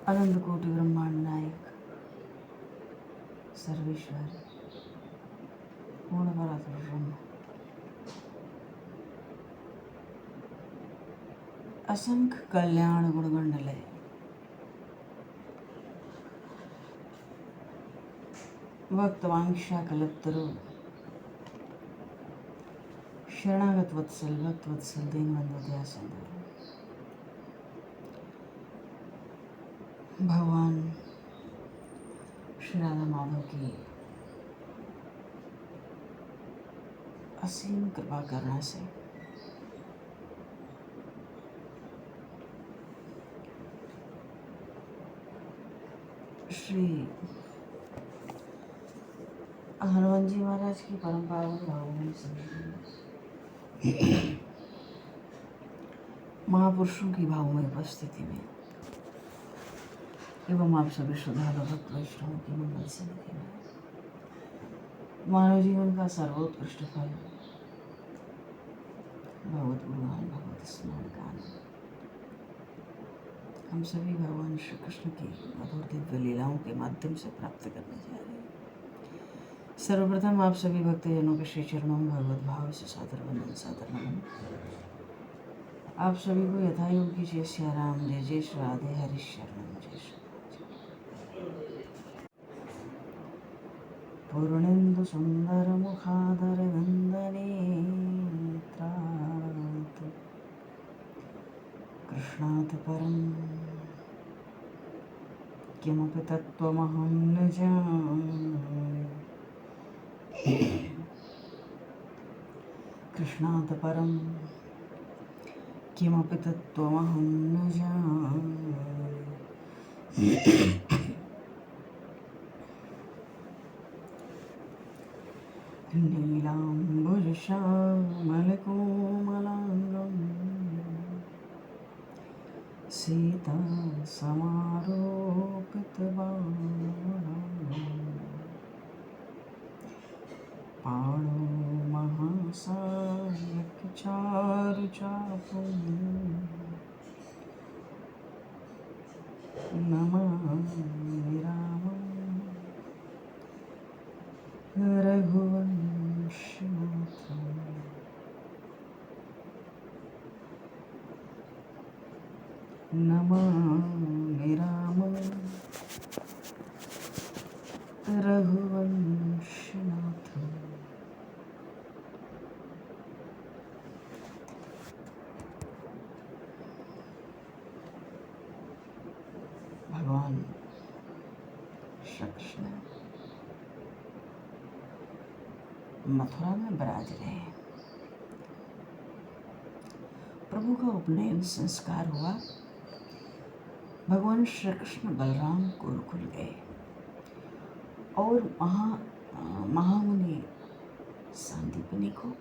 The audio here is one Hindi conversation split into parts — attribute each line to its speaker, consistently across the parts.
Speaker 1: अनंत कोटि ब्रह्मांड नायक सर्वेश्वर पूर्ण परात्पर ब्रह्म असंख्य कल्याण गुणगंडलय भक्तवांशा कल्पतरु शरणागत वत्सल भक्त वत्सल दीनबंधु दयासिंधु भगवान श्री राधा माधव की असीम कृपा करने से श्री हनुमान जी महाराज की परंपरा भावों से महापुरुषों की भावमय उपस्थिति में एवं आप सभी श्रद्धालु भक्त वैष्णवों की मंगल समिति में मानव जीवन का सर्वोत्कृष्ट फल भगवत गुरुवान भगवत स्मरण का आनंद हम सभी भगवान श्री कृष्ण की मधुर दिव्य लीलाओं के माध्यम से प्राप्त करने जा रहे हैं। सर्वप्रथम आप सभी भक्तजनों के श्री चरणों में भगवत भाव से सादर वंदन सादर नमन। आप सभी को यथा योगी जय श्री राम जय जय श्री राधे हरि शरणम जय श्री पूर्णेन्दु सुंदर मुखादर नंदने कृष्णात् परं किमपि तत्त्वमहं न जाने कृष्णात् परं किमपि तत्त्वमहं न जाने नीलाम्बुजश्यामलकोमलाङ्गं सीता समारोपितबाणं पाणो महासायकचारुचापं नमामि रामं रघुवंशनाथं नमामि रामं रघुवंशनाथं। भगवान श्री कृष्ण मथुरा में विराज रहे हैं। प्रभु का उपनयन संस्कार हुआ। भगवान श्री कृष्ण बलराम गोकुल गए और महामुनि सांदीपनि को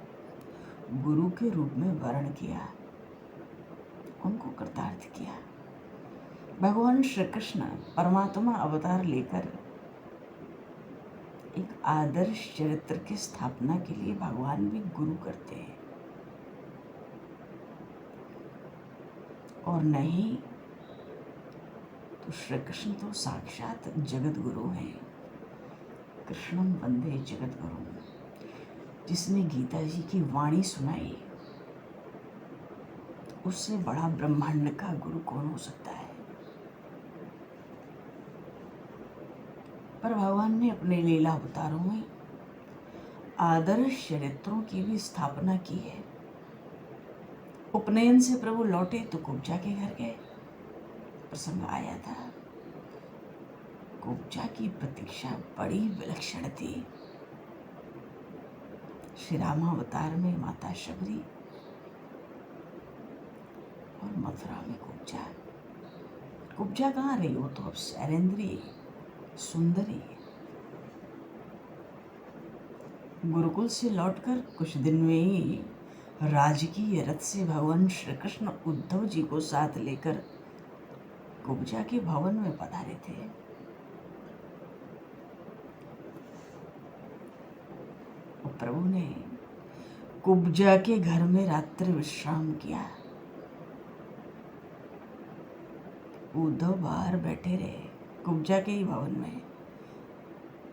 Speaker 1: गुरु के रूप में वर्ण किया, उनको कृतार्थ किया। भगवान श्री कृष्ण परमात्मा अवतार लेकर एक आदर्श चरित्र की स्थापना के लिए भगवान भी गुरु करते हैं और नहीं तो श्री कृष्ण तो साक्षात जगत गुरु हैं। कृष्णं वंदे जगत गुरु। जिसने गीता जी की वाणी सुनाई उससे बड़ा ब्रह्मांड का गुरु कौन हो सकता है। पर भगवान ने अपने लीला अवतारों में आदर्श चरित्रों की भी स्थापना की है। उपनयन से प्रभु लौटे तो कुब्जा के घर गए। प्रसंग आया था। कुब्जा की प्रतीक्षा बड़ी विलक्षण थी। श्री रामावतार में माता शबरी और मथुरा में कुब्जा। कुब्जा कहाँ रही? वो तो अब शैलेंद्री सुंदरी। गुरुकुल से लौटकर कुछ दिन में ही राजकीय रथ से भगवान श्री कृष्ण उद्धव जी को साथ लेकर कुब्जा के भवन में पधारे थे। प्रभु ने कुब्जा के घर में रात्रि विश्राम किया। उद्धव बाहर बैठे रहे कुब्जा के ही भवन में।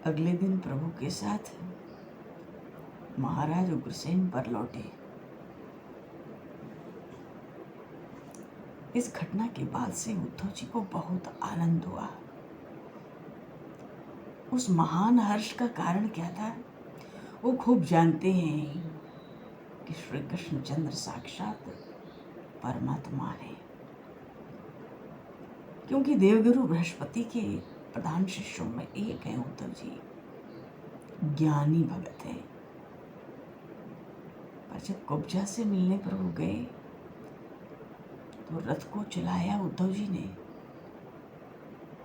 Speaker 1: अगले दिन प्रभु के साथ महाराज उग्रसेन पर लौटे। इस घटना के बाद से उद्धव जी को बहुत आनंद हुआ। उस महान हर्ष का कारण क्या था? वो खूब जानते हैं कि श्री कृष्णचंद्र साक्षात परमात्मा है, क्योंकि देवगुरु बृहस्पति के प्रधान शिष्यों में एक है उद्धव जी, ज्ञानी भगत है। पर जब कुब्जा से मिलने प्रभु गए तो रथ को चलाया उद्धव जी ने,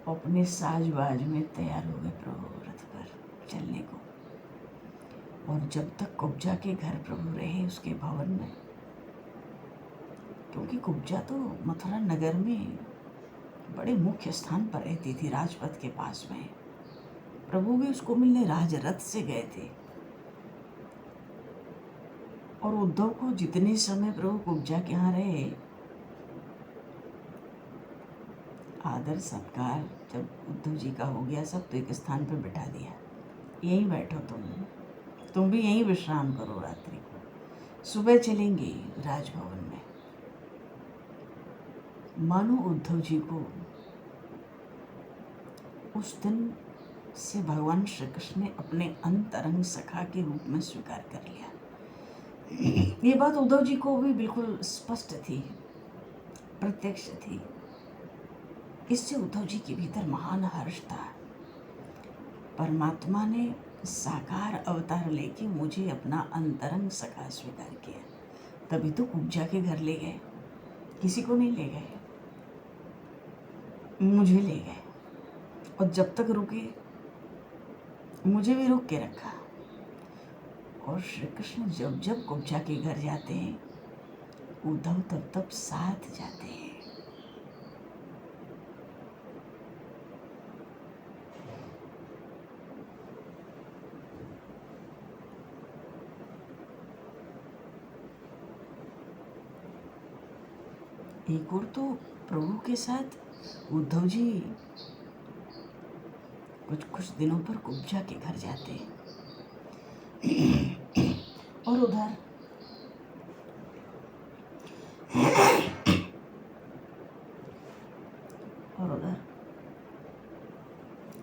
Speaker 1: अपने साजबाज में तैयार हो गए प्रभु रथ पर चलने को। और जब तक कुब्जा के घर प्रभु रहे उसके भवन में, क्योंकि कुब्जा तो मथुरा नगर में बड़े मुख्य स्थान पर रहती थी, राजपथ के पास में। प्रभु भी उसको मिलने राजरथ से गए थे। और उद्धव को जितने समय प्रभु कुब्जा के यहाँ रहे, आदर सत्कार जब उद्धव जी का हो गया सब, तो एक स्थान पर बिठा दिया, यहीं बैठो तुम भी यहीं विश्राम करो रात्रि को, सुबह चलेंगे राजभवन में। मानो उद्धव जी को उस दिन से भगवान श्री कृष्ण ने अपने अंतरंग सखा के रूप में स्वीकार कर लिया। ये बात उद्धव जी को भी बिल्कुल स्पष्ट थी, प्रत्यक्ष थी। इससे उद्धव जी के भीतर महान हर्ष था। परमात्मा ने साकार अवतार लेके मुझे अपना अंतरंग सखा स्वीकार किया, तभी तो कुब्जा के घर ले गए, किसी को नहीं ले गए, मुझे ले गए। और जब तक रुके मुझे भी रोक के रखा। और श्री कृष्ण जब जब कुब्जा के घर जाते हैं, उद्धव तब तब साथ जाते हैं। एक और तो प्रभु के साथ उद्धव जी कुछ दिनों पर कुब्जा के घर जाते हैं। और उधर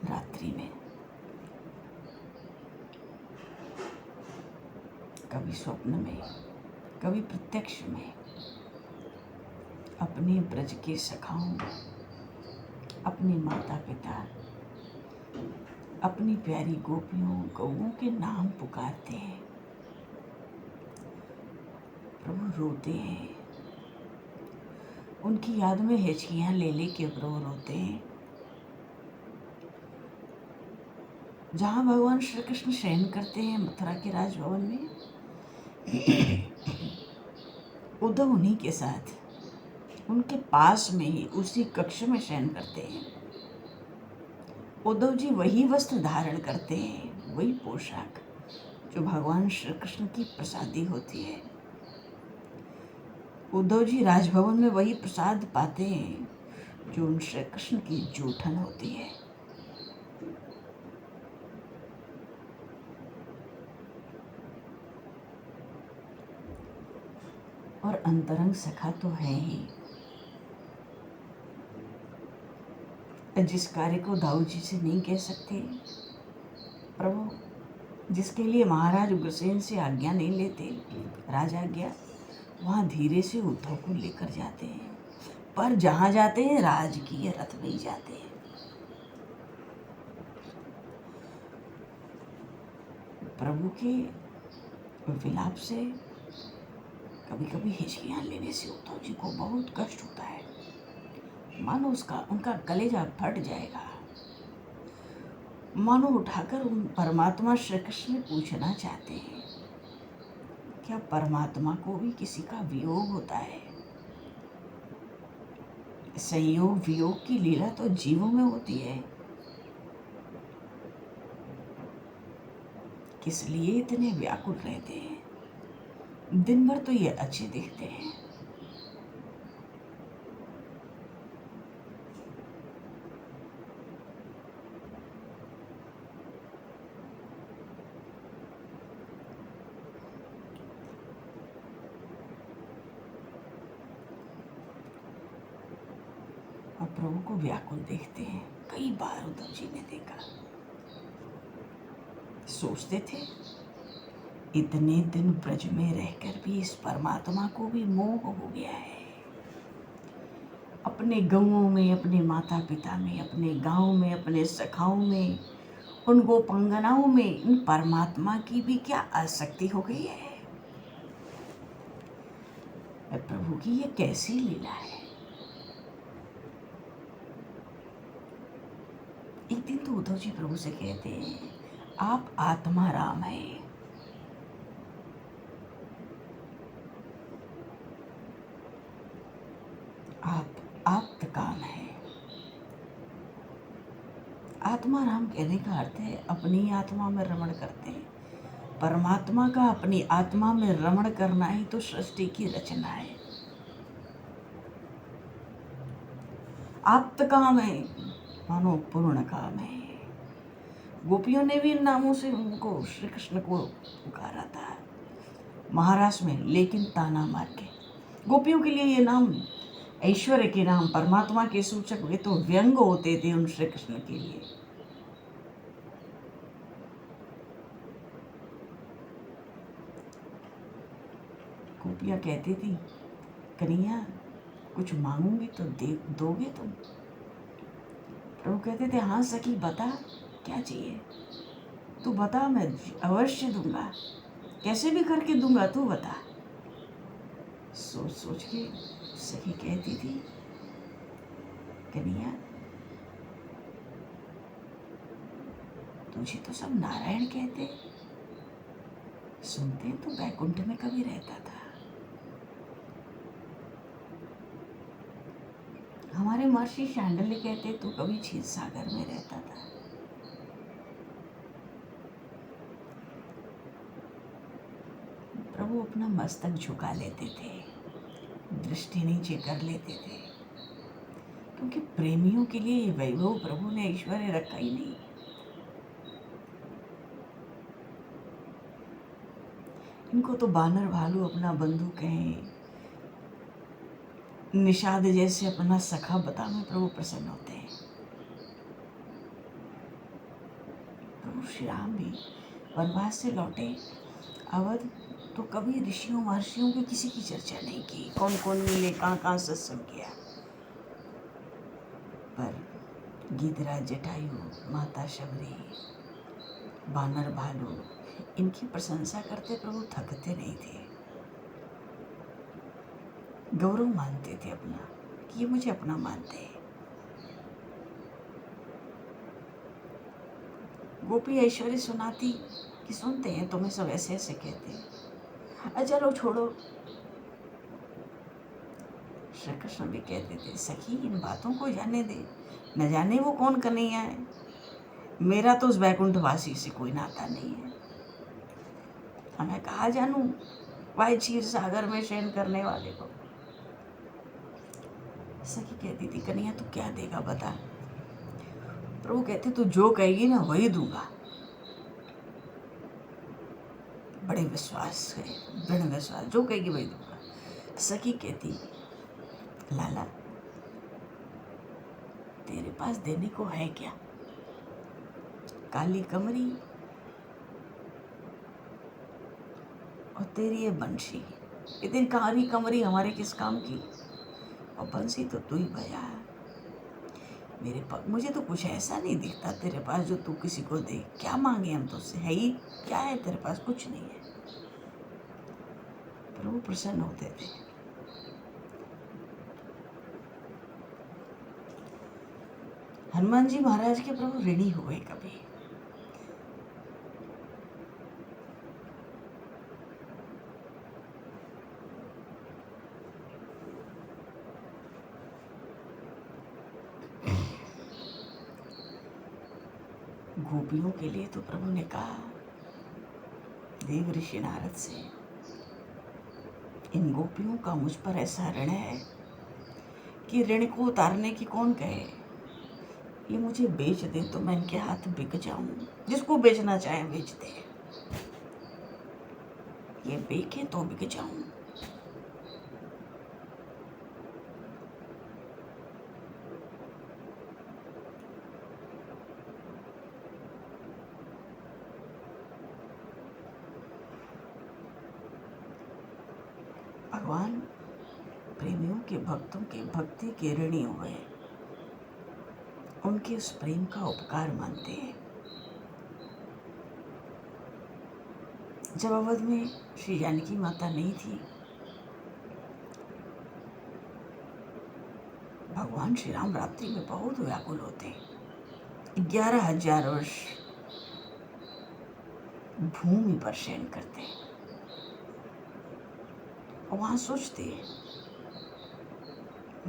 Speaker 1: रात्रि में कभी स्वप्न में, कभी प्रत्यक्ष में अपने ब्रज के सखाओं, अपने माता पिता, अपनी प्यारी गोपियों गौओं के नाम पुकारते हैं। प्रभु रोते हैं, उनकी याद में हिचकियां ले के प्रभु रोते हैं। जहाँ भगवान श्री कृष्ण शयन करते हैं मथुरा के राजभवन में, उद्धव उन्हीं के साथ उनके पास में ही उसी कक्ष में शयन करते हैं। उद्धव जी वही वस्त्र धारण करते हैं, वही पोशाक जो भगवान श्री कृष्ण की प्रसादी होती है। उद्धव जी राजभवन में वही प्रसाद पाते हैं जो उन श्री कृष्ण की जूठन होती है। और अंतरंग सखा तो है ही। जिस कार्य को दाऊद जी से नहीं कह सकते प्रभु, जिसके लिए महाराज उग्रसेन से आज्ञा नहीं लेते, राजाज्ञा, वहाँ धीरे से उद्धव को लेकर जाते हैं। पर जहाँ जाते हैं राजकीय रथ में ही जाते हैं। प्रभु के विलाप से कभी कभी हिचकियाँ लेने से उद्धव जी को बहुत कष्ट होता है, मानो उनका कलेजा फट जाएगा। मानो उठाकर उन परमात्मा श्री कृष्ण पूछना चाहते हैं, क्या परमात्मा को भी किसी का वियोग होता है? संयोग वियोग की लीला तो जीवों में होती है, किस लिए इतने व्याकुल रहते हैं? दिन भर तो ये अच्छे दिखते हैं, और प्रभु को व्याकुल देखते हैं। कई बार उद्धव जी ने देखा, सोचते थे इतने दिन ब्रज में रहकर भी इस परमात्मा को भी मोह हो गया है। अपने गाँवों में, अपने माता पिता में, अपने गांव में, अपने सखाओं में, उन गोपांगनाओं में इन परमात्मा की भी क्या आसक्ति हो गई है। प्रभु की ये कैसी लीला है। एक दिन तो उद्धव जी प्रभु से कहते हैं, आप आत्मा राम है। आप आप्त काम है। आत्मा राम कहने का अर्थ है अपनी आत्मा में रमण करते हैं। परमात्मा का अपनी आत्मा में रमण करना ही तो सृष्टि की रचना है। आप्त काम है मानो पूर्ण काम है। गोपियों ने भी इन नामों से उनको श्री कृष्ण को पुकारा था महाराष्ट्र में, लेकिन ताना मार के। गोपियों के लिए ये नाम ऐश्वर्य के नाम, परमात्मा के सूचक, वे तो व्यंग होते थे उन श्री कृष्ण के लिए। गोपियाँ कहती थी, कन्हैया कुछ मांगूंगी तो दोगे तुम? प्रभु कहते थे, हाँ सखी बता क्या चाहिए, तू बता, मैं अवश्य दूंगा, कैसे भी करके दूंगा, तू बता। सोच सोच के सखी कहती थी, कन्हैया तुझे तो सब नारायण कहते, सुनते तो बैकुंठ में कभी रहता था। हमारे महर्षि शांडिल्य कहते तू कभी क्षीर सागर में रहता था। प्रभु अपना मस्तक झुका लेते थे, दृष्टि नीचे कर लेते थे, क्योंकि प्रेमियों के लिए ये वैभव प्रभु ने ऐश्वर्य रखा ही नहीं। इनको तो बानर भालू अपना बंधु कहें, निषाद जैसे अपना सखा बता में प्रभु प्रसन्न होते हैं। प्रभु श्री राम भी वनवास से लौटे अवध तो कभी ऋषियों महर्षियों की किसी की चर्चा नहीं की, कौन कौन मिले, कहाँ कहाँ सत्संग किया। पर गीधराज जटायु, माता शबरी, बानर भालू इनकी प्रशंसा करते प्रभु थकते नहीं थे। गौरव मानते थे अपना कि ये मुझे अपना मानते हैं। गोपी ऐश्वर्य सुनाती कि सुनते हैं तुम्हें सब ऐसे ऐसे कहते हैं, चलो छोड़ो। श्री कृष्ण भी कहते थे, सखी इन बातों को जाने दे, न जाने वो कौन कन्हैया है, मेरा तो उस बैकुंठवासी से कोई नाता नहीं है। हमें कहा जानूं वाई क्षीर सागर में शयन करने वाले को। सखी कहती थी, कन्हैया तू क्या देगा बता। प्रभु कहते तू जो कहेगी ना वही दूंगा। बड़े विश्वास है, दृढ़ विश्वास, जो कहेगी वही दूंगा। सखी कहती, लाला तेरे पास देने को है क्या? काली कमरी और तेरी ये बंशी, इतनी काली कमरी हमारे किस काम की, और बंसी तो तू ही बजा। मेरे पास मुझे तो कुछ ऐसा नहीं दिखता तेरे पास जो तू किसी को दे। क्या मांगे हम तुझसे, है ही क्या है तेरे पास? कुछ नहीं है। प्रभु प्रसन्न होते थे। हनुमान जी महाराज के प्रभु ऋणी हुए कभी। गोपियों के लिए तो प्रभु ने कहा देव ऋषि नारद से, इन गोपियों का मुझ पर ऐसा ऋण है कि ऋण को उतारने की कौन कहे। ये मुझे बेच दे तो मैं इनके हाथ बिक जाऊं। जिसको बेचना चाहे बेच दे, ये बेचे तो बिक जाऊं। भगवान प्रेमियों के, भक्तों के भक्ति के ऋणी हुए, उनके उस प्रेम का उपकार मानते हैं। जब अवध में श्री जानकी माता नहीं थी, भगवान श्री राम रात्रि में बहुत व्याकुल होते। 11,000 वर्ष भूमि पर शयन करते और वहां सोचते,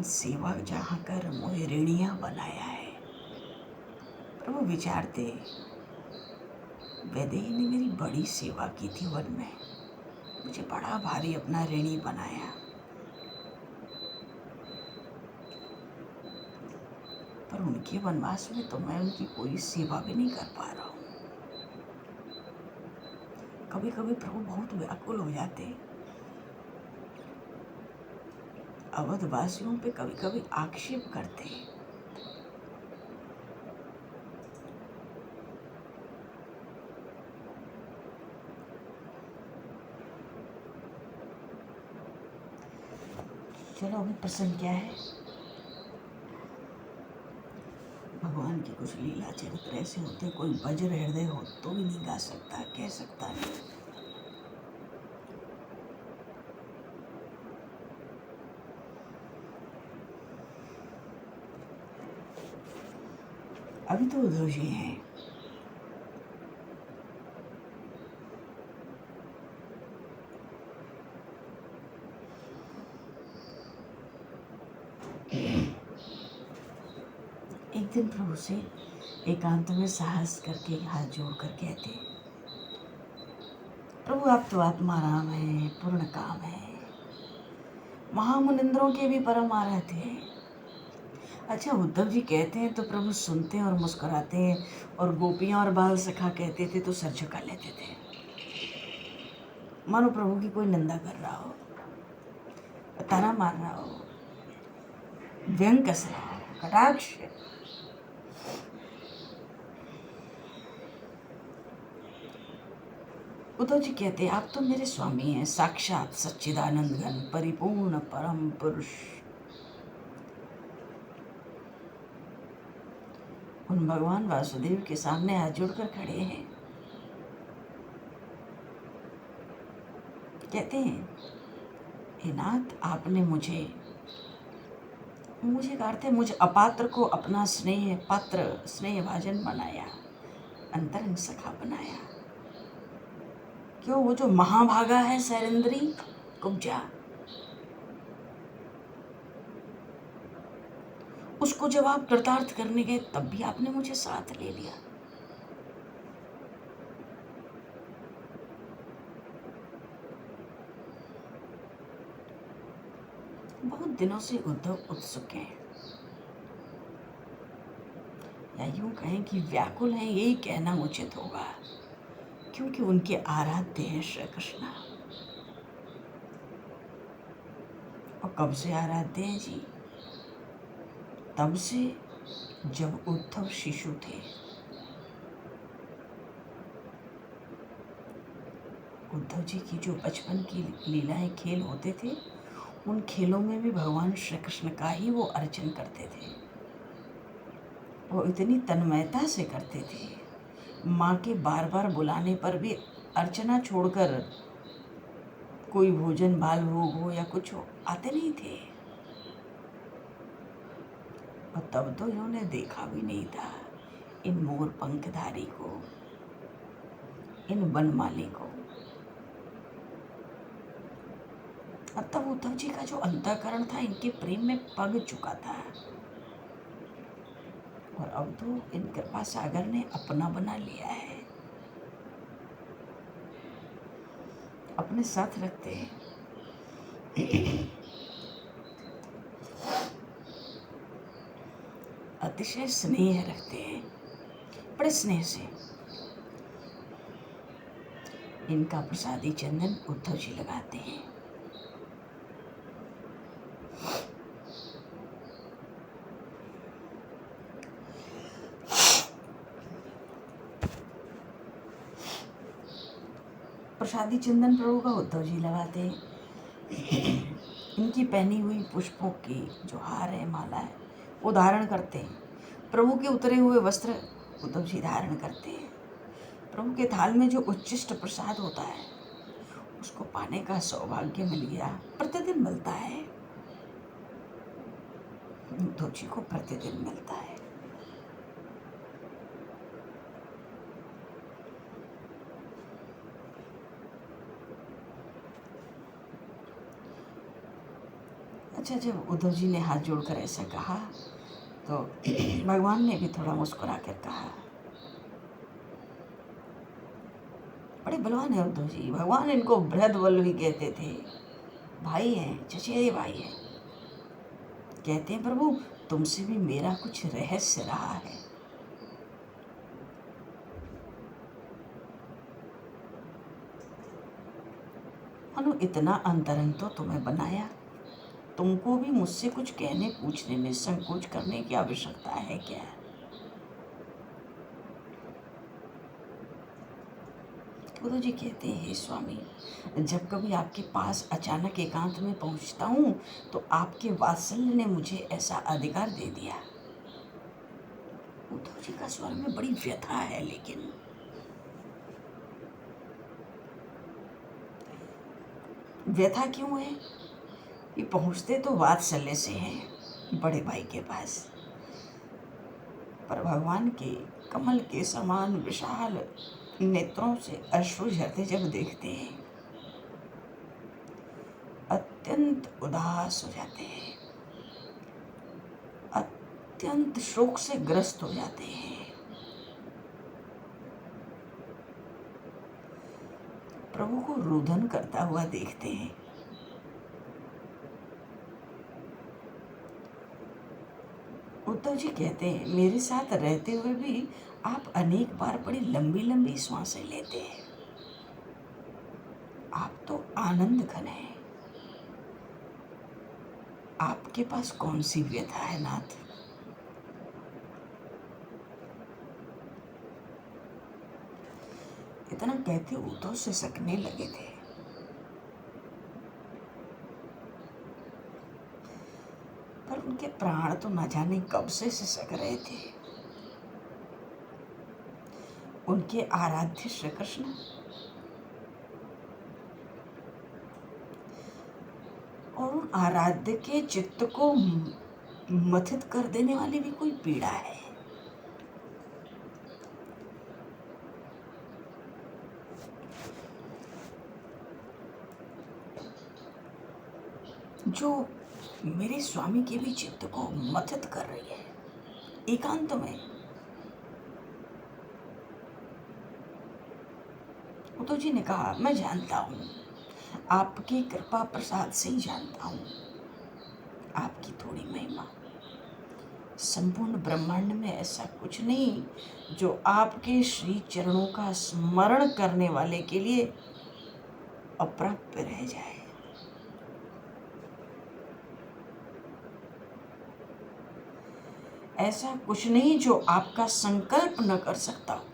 Speaker 1: सेवा जहाँ कर मोहे ऋणिया बनाया है। प्रभु विचारते, वैदेही ने मेरी बड़ी सेवा की थी वन में, मुझे बड़ा भारी अपना ऋणी बनाया, पर उनके वनवास में तो मैं उनकी कोई सेवा भी नहीं कर पा रहा हूँ। कभी कभी प्रभु बहुत व्याकुल हो जाते, अवधवासियों पे कभी कभी आक्षेप करते। चलो अभी प्रसंग क्या है, भगवान की कुछ लीला चरित्र ऐसे होते, कोई वज्र हृदय हो तो भी नहीं गा सकता, कह सकता नहीं। अभी तो उद्धव जी हैं, एक दिन प्रभु से एकांत में साहस करके हाथ जोड़कर कहते, प्रभु आप तो आत्मा राम है, पूर्ण काम है, महामुनिंद्रों के भी परम आराध्य है। अच्छा, उद्धव जी कहते हैं तो प्रभु सुनते हैं और मुस्कुराते हैं, और गोपियां और बाल सखा कहते थे तो सर झुका लेते थे, मानो प्रभु की कोई निंदा कर रहा हो, ताना मार रहा हो, व्यंग कस रहा हो, कटाक्ष। उद्धव जी कहते, आप तो मेरे स्वामी हैं, साक्षात सच्चिदानंद घन परिपूर्ण परम पुरुष। उन भगवान वासुदेव के सामने हाथ जोड़कर खड़े हैं, कहते हैं, हे नाथ, आपने मुझे करते मुझे अपात्र को अपना स्नेह पात्र, स्नेह भाजन बनाया, अंतरंग सखा बनाया। क्यों, वो जो महाभागा है सैरेंद्री कुब्जा, उसको जब आप कृतार्थ करने गए तब भी आपने मुझे साथ ले लिया। बहुत दिनों से उद्धव उत्सुक हैं, या यूं कहें कि व्याकुल हैं, यही कहना उचित होगा, क्योंकि उनके आराध्य हैं श्री कृष्ण। और कब से आराध्य हैं जी? तब से जब उद्धव शिशु थे। उद्धव जी की जो बचपन की लीलाएं, खेल होते थे, उन खेलों में भी भगवान श्री कृष्ण का ही वो अर्चन करते थे। वो इतनी तन्मयता से करते थे, माँ के बार बार बुलाने पर भी अर्चना छोड़कर कोई भोजन बाल भोग हो या कुछ हो, आते नहीं थे। और तब तो इन्होंने देखा भी नहीं था इन मोर पंखधारी को, इन वनमाली को। अब तब उद्धव जी का जो अंतःकरण था इनके प्रेम में पग चुका था, और अब तो इन कृपा सागर ने अपना बना लिया है, अपने साथ रखते हैं। अतिशय स्नेह रखते हैं, बड़े स्नेह से। इनका प्रसादी चंदन उद्धव जी लगाते हैं। प्रसादी चंदन प्रभु का उद्धव जी लगाते हैं। इनकी पहनी हुई पुष्पों की जो हार है, माला है, वो धारण करते हैं। प्रभु के उतरे हुए वस्त्र उद्धव जी धारण करते हैं। प्रभु के थाल में जो उच्छिष्ट प्रसाद होता है उसको पाने का सौभाग्य मिल गया, प्रतिदिन मिलता है, उद्धव जी को प्रतिदिन मिलता है। अच्छा, जब उद्धव जी ने हाथ जोड़कर ऐसा कहा तो भगवान ने भी थोड़ा मुस्कुरा कर कहा, बड़े बलवान है उद्धव जी। भगवान इनको बृहद्वल्लभी कहते थे, भाई हैं, चचेरे भाई हैं। कहते हैं प्रभु तुमसे भी मेरा कुछ रहस्य रहा है। मानो इतना अंतरंग तो तुम्हें बनाया, तुमको भी मुझसे कुछ कहने पूछने में संकोच करने की आवश्यकता है क्या? गुरु जी कहते हैं, हे स्वामी, जब कभी आपके पास अचानक एकांत में पहुंचता हूं तो आपके वात्सल्य ने मुझे ऐसा अधिकार दे दिया। उद्धव जी का स्वर में बड़ी व्यथा है, लेकिन व्यथा क्यों है? ये पहुंचते तो वात्सल्य से हैं बड़े भाई के पास, पर भगवान के कमल के समान विशाल नेत्रों से अश्रु झरते जब देखते हैं अत्यंत उदास हो जाते हैं, अत्यंत शोक से ग्रस्त हो जाते हैं। प्रभु को रुदन करता हुआ देखते हैं। उद्धव जी कहते हैं, मेरे साथ रहते हुए भी आप अनेक बार बड़ी लंबी लंबी श्वासें लेते हैं। आप तो आनंद घन हैं। आपके पास कौन सी व्यथा है नाथ? इतना कहते उद्धव से सकने लगे थे। पर उनके प्राण तो न जाने कब से सिसक रहे थे। उनके आराध्य श्री कृष्ण और उन आराध्य के चित्त को मथित कर देने वाली भी कोई पीड़ा है। जो मेरे स्वामी के भी चित्त को मथित कर रही है एकांत में। उद्धव जी ने कहा, मैं जानता हूँ, आपकी कृपा प्रसाद से ही जानता हूँ आपकी थोड़ी महिमा। संपूर्ण ब्रह्मांड में ऐसा कुछ नहीं जो आपके श्री चरणों का स्मरण करने वाले के लिए अप्राप्य रह जाए। ऐसा कुछ नहीं जो आपका संकल्प न कर सकता हो।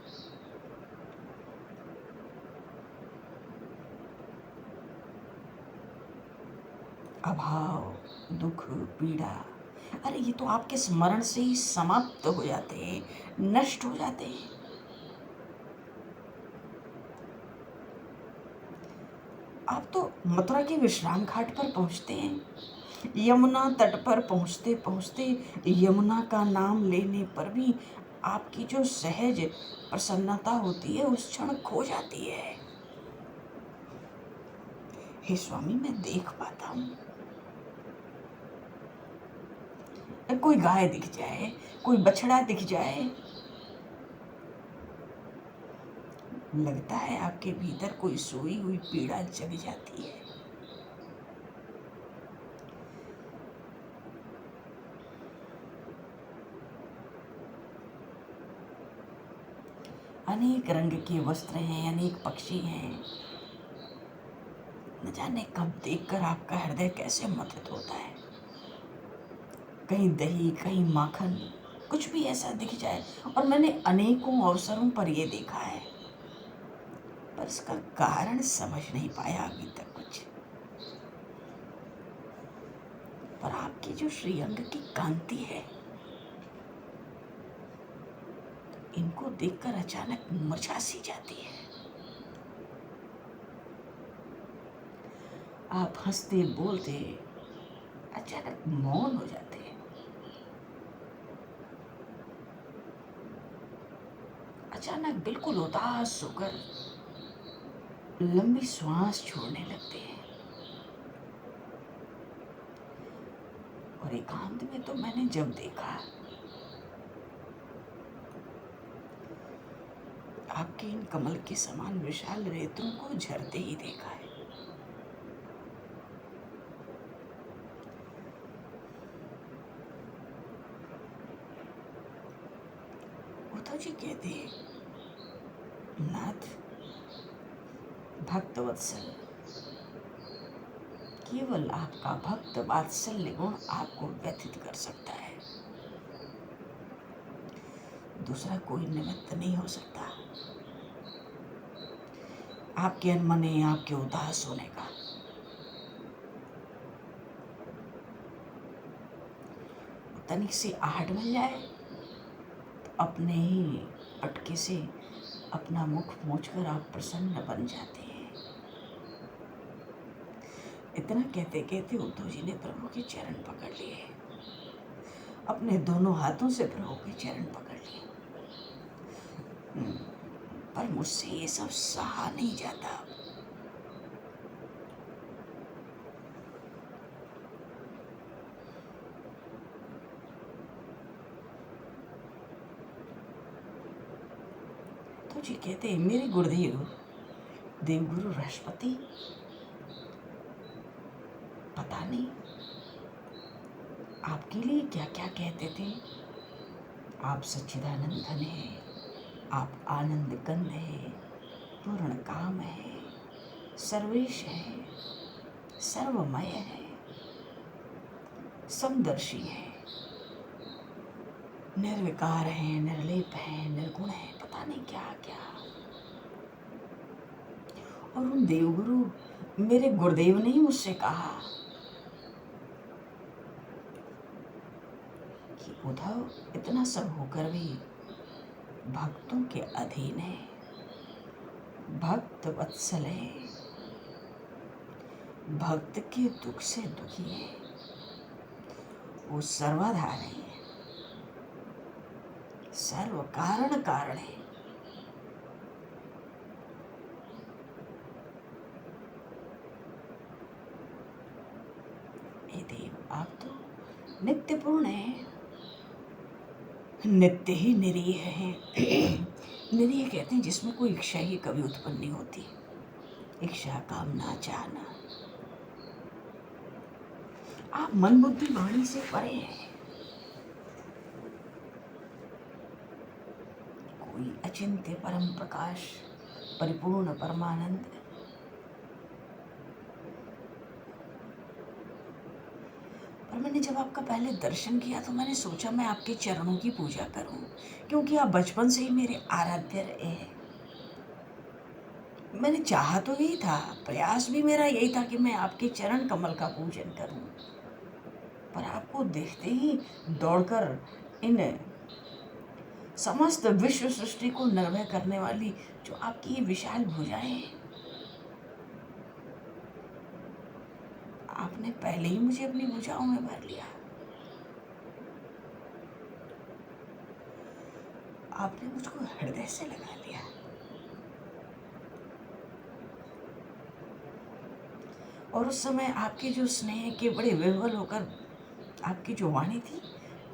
Speaker 1: अभाव, दुख, पीड़ा, अरे ये तो आपके स्मरण से ही समाप्त हो जाते हैं, नष्ट हो जाते हैं। आप तो मथुरा के विश्राम घाट पर पहुंचते हैं, यमुना तट पर पहुंचते पहुंचते यमुना का नाम लेने पर भी आपकी जो सहज प्रसन्नता होती है उस क्षण खो जाती है। हे स्वामी, मैं देख पाता हूँ। कोई गाय दिख जाए, कोई बछड़ा दिख जाए, लगता है आपके भीतर कोई सोई हुई पीड़ा जग जाती है। अनेक रंग के वस्त्र हैं, अनेक पक्षी हैं, न जाने कब देखकर आपका हृदय कैसे मथित होता है। कहीं दही, कहीं माखन, कुछ भी ऐसा दिख जाए। और मैंने अनेकों अवसरों पर यह देखा है, पर इसका कारण समझ नहीं पाया अभी तक कुछ। इनकी जो श्रीअंग की कांति है, इनको देखकर अचानक मुरझा सी जाती है। आप हंसते बोलते अचानक मौन हो जाते हैं। अचानक बिल्कुल उदास होकर लंबी श्वास छोड़ने लगते हैं। और एकांत में तो मैंने जब देखा, आपके इन कमल के समान विशाल नेत्रों को झरते ही देखा है। उद्धव जी कहते हैं, नाथ भक्तवत्सल, केवल आपका भक्त वात्सल्य गुण आपको व्यथित कर सकता है, दूसरा कोई निमित्त नहीं हो सकता आपके अनमने, आपके उदास होने का। तनिक से आहट मिल जाए तो अपने ही अटके से अपना मुख पोंछकर आप प्रसन्न बन जाते हैं। इतना कहते कहते उद्धव जी ने प्रभु के चरण पकड़ लिए, अपने दोनों हाथों से प्रभु के चरण पकड़ लिए। पर मुझसे ये सब सहा नहीं जाता। तो जी कहते हैं, मेरे गुरुदेव देवगुरु बृहस्पति पता नहीं आपके लिए क्या क्या कहते थे। आप सच्चिदानंद धन है, आप आनंद कंद है, पूर्ण काम है, सर्वेश है, सर्वमय है, समदर्शी है, निर्विकार है, निर्लेप है, निर्गुण है, पता नहीं क्या क्या। और उन देवगुरु मेरे गुरुदेव ने ही मुझसे कहा कि उद्धव इतना सब होकर भी भक्तों के अधीन है, भक्त वत्सल है, भक्त के दुख से दुखी है, वो सर्वाधारी है, सर्व कारण कारण है। हे देव, आप तो नित्य पूर्ण है, नित्य ही निरीह है। निरीह कहते हैं जिसमें कोई इच्छा ही कभी उत्पन्न नहीं होती, इच्छा कामना चाहना। आप मन बुद्धि वाणी से परे हैं, कोई अचिंत्य परम प्रकाश, परिपूर्ण परमानंद। पर मैंने जब आपका पहले दर्शन किया तो मैंने सोचा मैं आपके चरणों की पूजा करूं, क्योंकि आप बचपन से ही मेरे आराध्य रहे हैं। मैंने चाहा तो यही था, प्रयास भी मेरा यही था कि मैं आपके चरण कमल का पूजन करूं, पर आपको देखते ही दौड़कर इन समस्त विश्व सृष्टि को निर्भय करने वाली जो आपकी ये विशाल भुजाएं हैं, आपने पहले ही मुझे अपनी भुजाओं में भर लिया। आपने मुझको हृदय से लगा लिया। और उस समय आपके जो स्नेह के बड़े विह्वल होकर आपकी जो वाणी थी,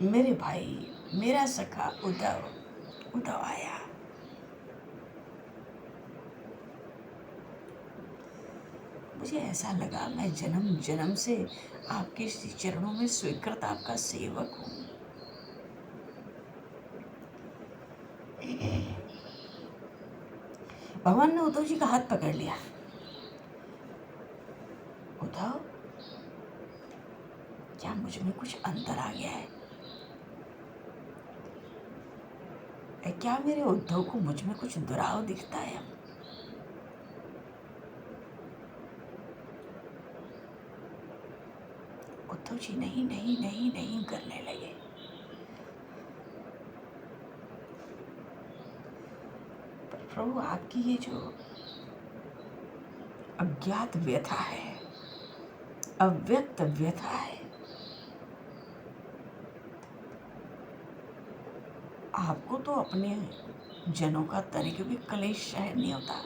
Speaker 1: मेरे भाई, मेरा सखा उद्धव, उद्धव आया। मुझे ऐसा लगा मैं जन्म जन्म से आपके चरणों में स्वीकृत आपका सेवक हूँ। भगवान ने उद्धव जी का हाथ पकड़ लिया। उद्धव, क्या मुझ में कुछ अंतर आ गया है? क्या मेरे उद्धव को मुझ में कुछ दुराव दिखता है? उद्धव जी नहीं नहीं नहीं नहीं करने लगे। पर प्रभु आपकी ये जो अज्ञात व्यथा है, अव्यक्त व्यथा है, आपको तो अपने जनों का तनिक भी कलेश सहन नहीं होता।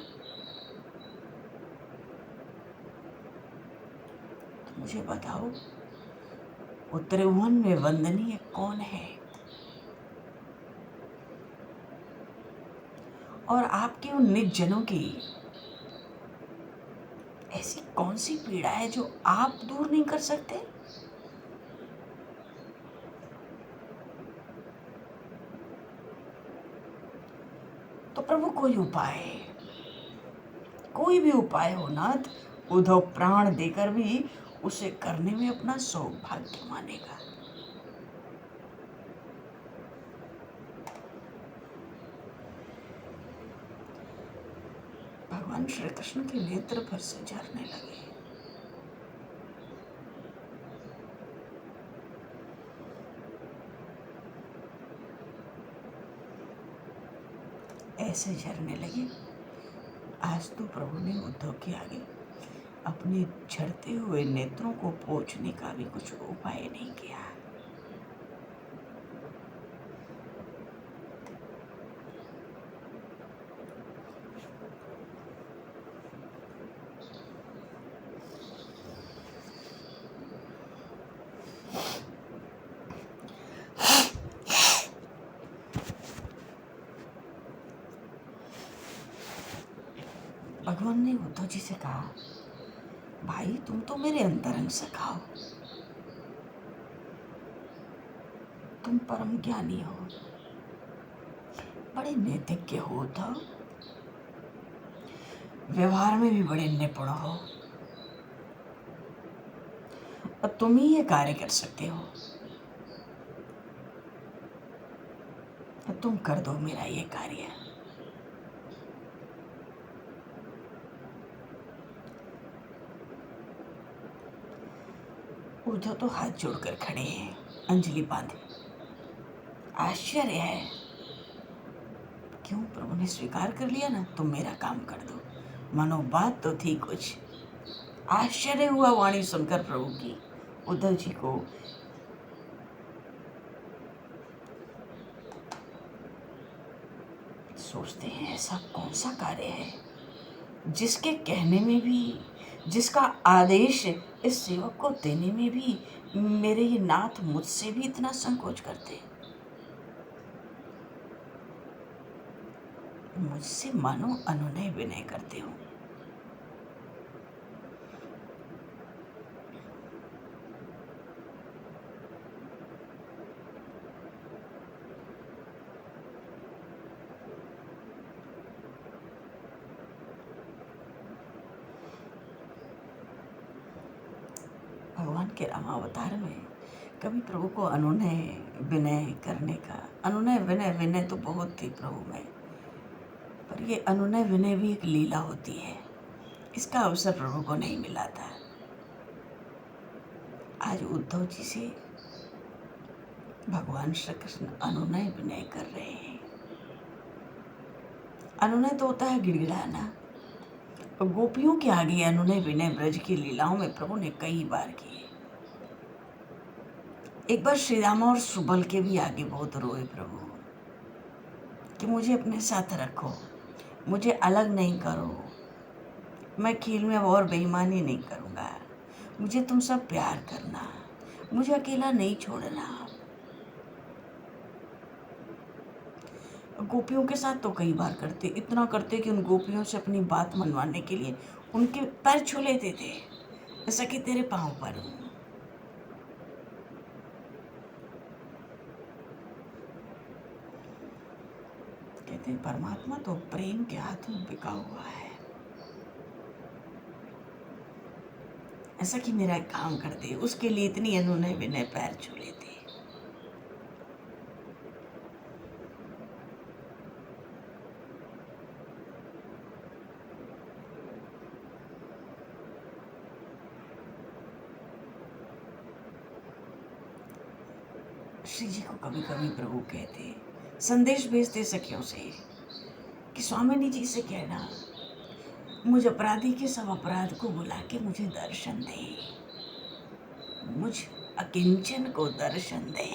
Speaker 1: तो मुझे बताओ, त्रिभुवन में वंदनीय कौन है? और आपके उन निज जनों की ऐसी कौन सी पीड़ा है जो आप दूर नहीं कर सकते? तो प्रभु कोई भी उपाय हो नाथ, उद्धव प्राण देकर भी उसे करने में अपना सौभाग्य मानेगा। भगवान श्री कृष्ण के नेत्र भर से झरने लगे। ऐसे झरने लगे, आज तो प्रभु ने उद्धव के आगे अपने झरते हुए नेत्रों को पोंछने का भी कुछ उपाय नहीं किया। भगवान ने उद्धव जी से कहा, भाई तुम तो मेरे अंतरंग सखा हो, तुम परम ज्ञानी हो, बड़े नैतिज्ञ हो उद्धव, व्यवहार में भी बड़े निपुण हो, और तुम ही ये कार्य कर सकते हो। तो तुम कर दो मेरा ये कार्य। उद्धव तो हाथ जोड़कर खड़े हैं, अंजलि बांधे। आश्चर्य है, क्यों प्रभु ने स्वीकार कर लिया ना, तुम मेरा काम कर दो। मानो बात तो थी कुछ। आश्चर्य हुआ वाणी सुनकर प्रभु की। उद्धव जी को सोचते हैं, ऐसा कौन सा कार्य है जिसके कहने में भी, जिसका आदेश इस सेवक को देने में भी मेरे ये नाथ मुझसे भी इतना संकोच करते। मुझसे मानो अनुनय विनय करते हो। भगवान के रामावतार में कभी प्रभु को अनुनय विनय करने का, अनुनय विनय, विनय तो बहुत थी प्रभु में, पर ये अनुनय विनय भी एक लीला होती है, इसका अवसर प्रभु को नहीं मिला था। आज उद्धव जी से भगवान श्री कृष्ण अनुनय विनय कर रहे हैं। अनुनय तो होता है गिड़गिड़ाना, और गोपियों के आगे अनुनय विनय ब्रज की लीलाओं में प्रभु ने कई बार किए। एक बार श्री राम और सुबल के भी आगे बहुत रोए प्रभु कि मुझे अपने साथ रखो, मुझे अलग नहीं करो, मैं खेल में और बेईमानी नहीं करूँगा, मुझे तुम सब प्यार करना, मुझे अकेला नहीं छोड़ना। गोपियों के साथ तो कई बार करते, इतना करते कि उन गोपियों से अपनी बात मनवाने के लिए उनके पैर छू लेते थे, जैसा कि तेरे पाँव पर हूँ। कहते परमात्मा तो प्रेम के हाथ में बिका हुआ है, ऐसा कि मेरा काम कर दे, उसके लिए इतनी अनुनय विनय पैर छू लेते। श्री जी को कभी कभी प्रभु कहते, संदेश भेजते सखियों से कि स्वामिनी जी से कहना मुझ अपराधी के सब अपराध को बुला के मुझे दर्शन दे, मुझ अकिंचन को दर्शन दे।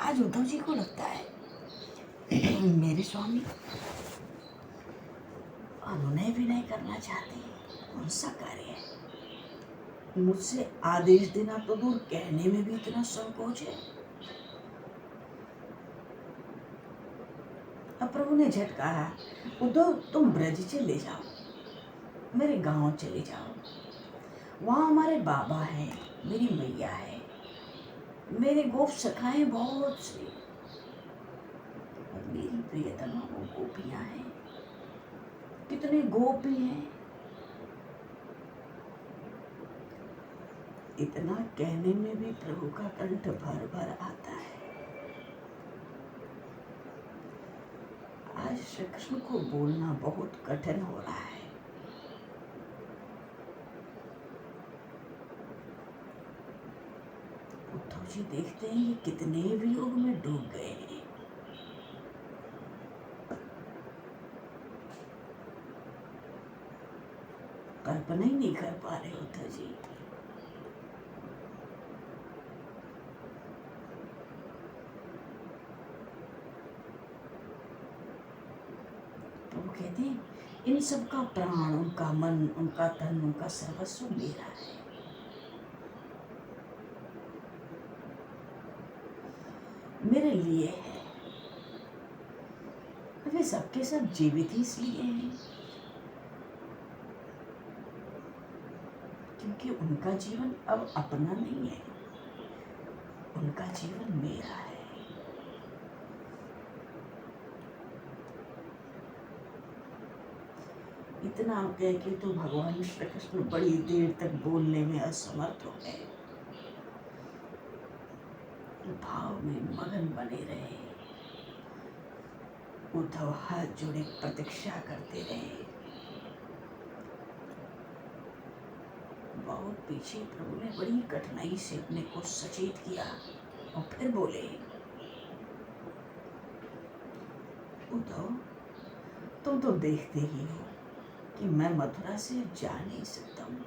Speaker 1: आज उद्धव जी को लगता है मेरे स्वामी अनुनय विनय करना चाहते हैं, कौन सा कार्य है, मुझसे आदेश देना तो दूर, कहने में भी इतना संकोच है। अब प्रभु ने झट कहा, उद्धव तुम ब्रज चले जाओ, मेरे गांव चले जाओ, वहां हमारे बाबा हैं, मेरी मैया है, मेरे गोप सखाएं बहुत से, और मेरी प्रियतमा वो गोपियां हैं, कितने गोपी हैं। इतना कहने में भी प्रभु का कंठ भर भर आता है। आज श्री कृष्ण को बोलना बहुत कठिन हो रहा है। उद्धव जी देखते हैं ये कितने वियोग में डूब गए हैं। कल्पना ही नहीं कर पा रहे उद्धव जी। प्रभु कहते हैं इन सब का प्राण, उनका मन, उनका तन, उनका सर्वस्व मेरा है। मेरे लिए है। वे सबके सब जीवित ही इसलिए हैं क्योंकि उनका जीवन अब अपना नहीं है, उनका जीवन मेरा है। इतना कह के तो भगवान श्री कृष्ण बड़ी देर तक बोलने में असमर्थ हो गए, भाव में मगन बने रहे। उद्धव हाथ जोड़े प्रतीक्षा करते रहे। बहुत पीछे प्रभु ने बड़ी कठिनाई से अपने को सचेत किया और फिर बोले, उद्धव तुम तो देखते ही हो कि मैं मथुरा से जा नहीं सकता हूँ,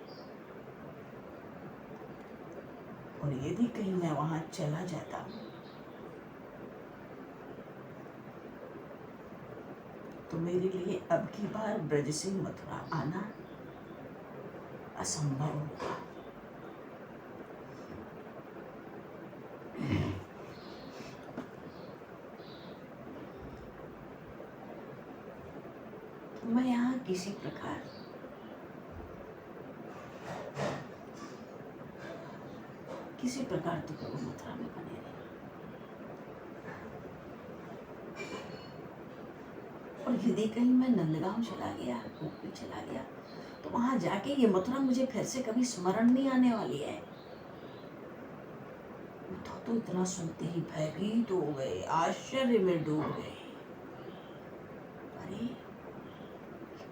Speaker 1: और यदि कहीं मैं वहां चला जाता हूँ तो मेरे लिए अब की बार ब्रज से मथुरा आना असंभव होगा। मैं यहाँ किसी प्रकार तो प्रभु मथुरा में बने रहे, और यदि कहीं मैं नंदगांव चला गया, गोकुल चला गया, तो वहां जाके ये मथुरा मुझे फिर से कभी स्मरण नहीं आने वाली है। तो इतना सुनते ही भयभीत हो गए, आश्चर्य में डूब गए। अरे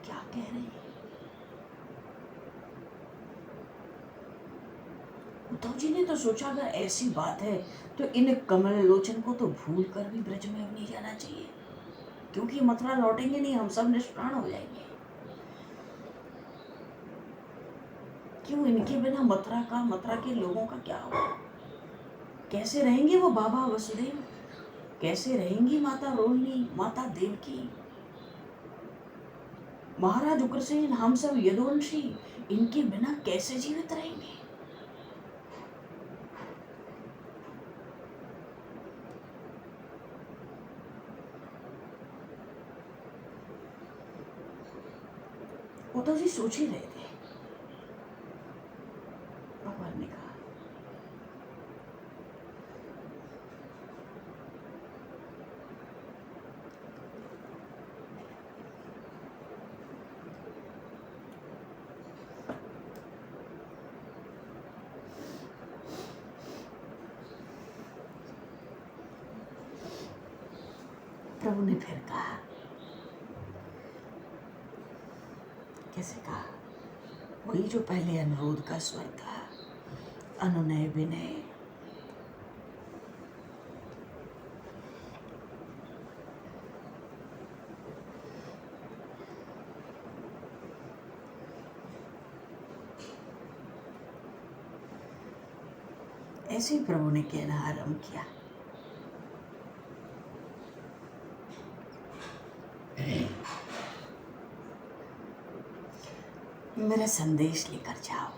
Speaker 1: क्या कह रहे हैं? उद्धव जी ने तो सोचा अगर ऐसी बात है तो इन कमल लोचन को तो भूल कर भी ब्रज में नहीं जाना चाहिए, क्योंकि मथुरा लौटेंगे नहीं, हम सब निष्प्राण हो जाएंगे। क्यों इनके बिना मथुरा के लोगों का क्या होगा? कैसे रहेंगे वो बाबा वसुदेव, कैसे रहेंगी माता रोहिणी, माता देवकी, महाराज उग्रसेन, हम सब यदुवंशी, इनके बिना कैसे जीवित रहेंगे? उद्धव जी सोच ही रहे थे। भगवान ने कहा, प्रभु ने फिर कहा, कैसे कहा, वही जो पहले अनुरोध का स्वर था, अनुनय विनय। ऐसे ही प्रभु ने कहना आरंभ किया। मेरा संदेश लेकर जाओ।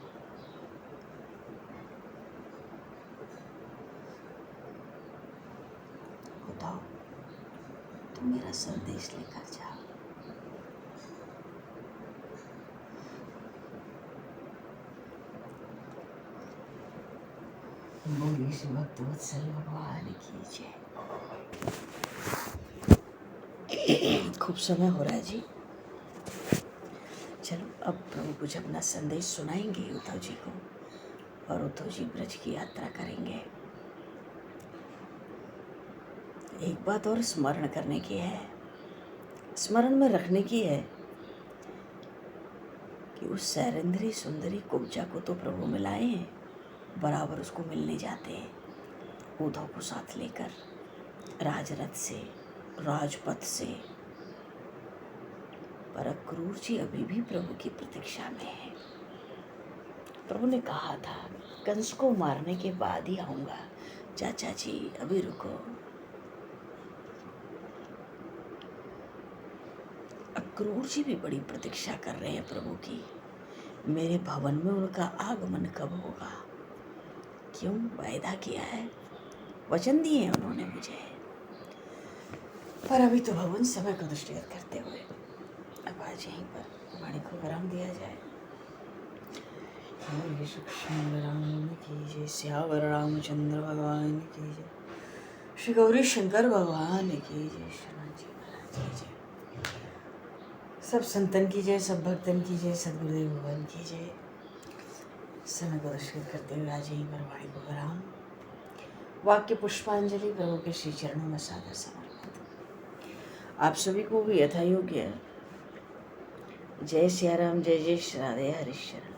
Speaker 1: बताओ, तुम मेरा संदेश लेकर जाओ। बोली श्री भक्तवत्सल भगवान की जय। खूब समय हो रहा है जी। चलो अब प्रभु कुछ अपना संदेश सुनाएंगे उद्धव जी को, और उद्धव जी ब्रज की यात्रा करेंगे। एक बात और स्मरण करने की है, स्मरण में रखने की है कि उस सैरेंद्री सुंदरी कुब्जा को तो प्रभु मिलाए हैं, बराबर उसको मिलने जाते हैं उद्धव को साथ लेकर, राजरथ से, राजपथ से। पर अक्रूर जी अभी भी प्रभु की प्रतीक्षा में है। प्रभु ने कहा था कंस को मारने के बाद ही आऊंगा। चाचा जी अभी रुको। अक्रूर जी भी बड़ी प्रतीक्षा कर रहे हैं प्रभु की, मेरे भवन में उनका आगमन कब होगा। क्यों, वायदा किया है, वचन दिए हैं उन्होंने मुझे। पर अभी तो भगवान समय को दृष्टिगत करते हुए अब आज यहीं पर वाणी को विराम दिया जाए। हरे कृष्ण राम की जय, श्यावर रामचंद्र भगवान की जय, श्री गौरी शंकर भगवान की जय, शरण जी महाराज की जय, सब संतन की जय, सब भक्तन की जय, सदगुरुदेव भगवान की जय। समय को दृष्टिगत करते हुए आज यहीं पर वाणी को विराम। वाक्य पुष्पांजलि प्रभु के श्री चरणों में सादर समर्पित। आप सभी को भी यथा योग्य जय सिया राम, जय जय श्री राधे हरीश्वर।